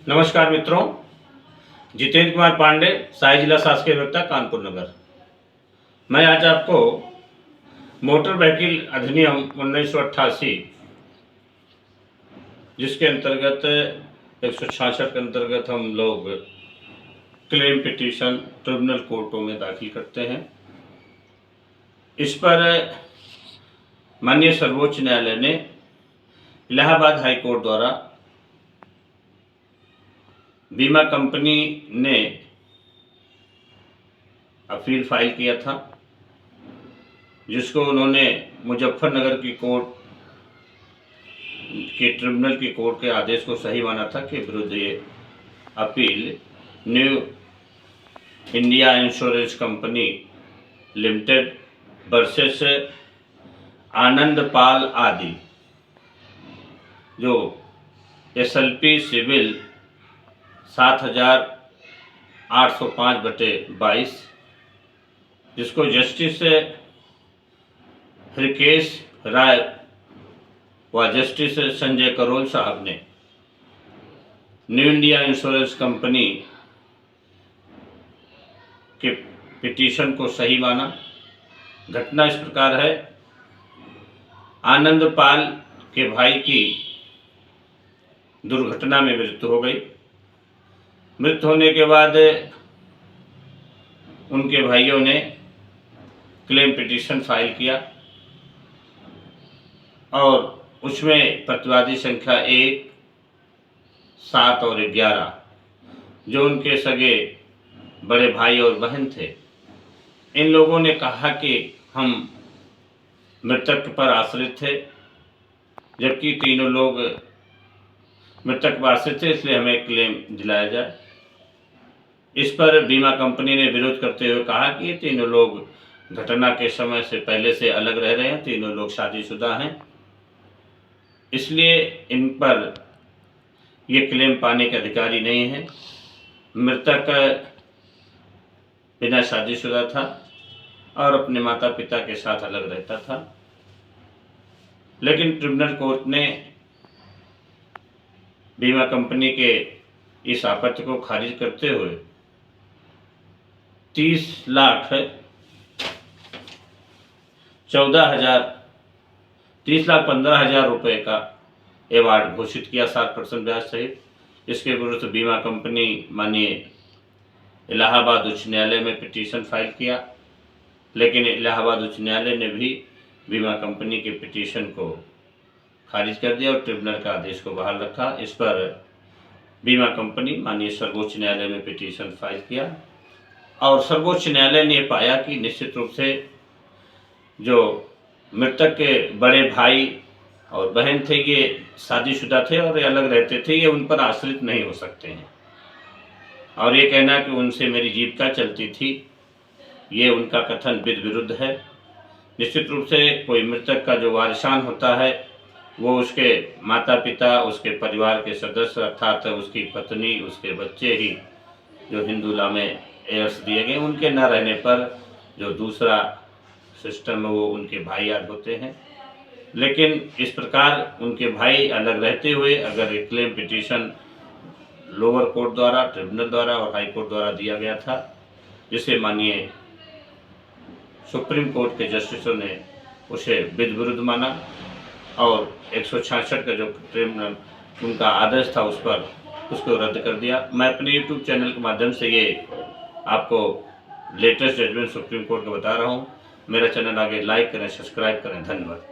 नमस्कार मित्रों, जितेंद्र कुमार पांडे, सहायक जिला शासकीय अभियंता कानपुर नगर। मैं आज आपको मोटर व्हीकल अधिनियम 1988 जिसके अंतर्गत 166 के अंतर्गत हम लोग क्लेम पिटीशन ट्रिब्यूनल कोर्टों में दाखिल करते हैं। इस पर माननीय सर्वोच्च न्यायालय ने इलाहाबाद हाई कोर्ट द्वारा बीमा कंपनी ने अपील फाइल किया था, जिसको उन्होंने मुजफ्फरनगर की कोर्ट के ट्रिब्यूनल की कोर्ट के आदेश को सही माना था कि विरुद्ध ये appeal New India Insurance Company Limited versus Anand Pal आदि, जो SLP सिविल 7805/22, जिसको जस्टिस हृकेश राय व जस्टिस संजय करोल साहब ने न्यू इंडिया इंश्योरेंस कंपनी के पिटीशन को सही माना। घटना इस प्रकार है, आनंद पाल के भाई की दुर्घटना में मृत्यु हो गई। मृत्यु होने के बाद उनके भाइयों ने क्लेम पिटीशन फाइल किया और उसमें प्रतिवादी संख्या 1, 7 और 11, जो उनके सगे बड़े भाई और बहन थे, इन लोगों ने कहा कि हम मृतक पर आश्रित थे, जबकि तीनों लोग मृतक पर आश्रित थे, इसलिए हमें क्लेम दिलाया जाए। इस पर बीमा कंपनी ने विरोध करते हुए कहा कि ये तीनों लोग घटना के समय से पहले से अलग रह रहे हैं, तीनों लोग शादीशुदा हैं, इसलिए इन पर ये क्लेम पाने के अधिकारी नहीं हैं। मृतक बिना शादीशुदा था और अपने माता पिता के साथ अलग रहता था, लेकिन ट्रिब्यूनल कोर्ट ने बीमा कंपनी के इस आपत्ति को खारिज करते हुए 30,15,000 रुपये का एवार्ड घोषित किया 7% ब्याज सहित। इसके विरुद्ध बीमा कंपनी माननीय इलाहाबाद उच्च न्यायालय में पिटीशन फाइल किया, लेकिन इलाहाबाद उच्च न्यायालय ने भी बीमा कंपनी के पिटीशन को खारिज कर दिया और ट्रिब्यूनल का आदेश को बहाल रखा। इस पर बीमा कंपनी माननीय सर्वोच्च न्यायालय में पिटीशन फाइल किया और सर्वोच्च न्यायालय ने पाया कि निश्चित रूप से जो मृतक के बड़े भाई और बहन थे, ये शादीशुदा थे और ये अलग रहते थे, ये उन पर आश्रित नहीं हो सकते हैं। और ये कहना कि उनसे मेरी जीविका चलती थी, ये उनका कथन विध विरुद्ध है। निश्चित रूप से कोई मृतक का जो वारिसान होता है वो उसके माता पिता, उसके परिवार के सदस्य अर्थात उसकी पत्नी, उसके बच्चे ही जो हिंदू लॉ में एयर्स दिए गए, उनके न रहने पर जो दूसरा सिस्टम है वो उनके भाई याद होते हैं। लेकिन इस प्रकार उनके भाई अलग रहते हुए अगर एक क्लेम पिटीशन लोअर कोर्ट द्वारा, ट्रिब्यूनल द्वारा और हाई कोर्ट द्वारा दिया गया था, जिसे माननीय सुप्रीम कोर्ट के जस्टिसों ने उसे विध विरुद्ध माना और 166 का जो ट्रिब्यूनल उनका आदेश था उस पर उसको रद्द कर दिया। मैं अपने YouTube चैनल के माध्यम से ये आपको लेटेस्ट जजमेंट सुप्रीम कोर्ट का बता रहा हूँ। मेरा चैनल आगे लाइक करें, सब्सक्राइब करें। धन्यवाद।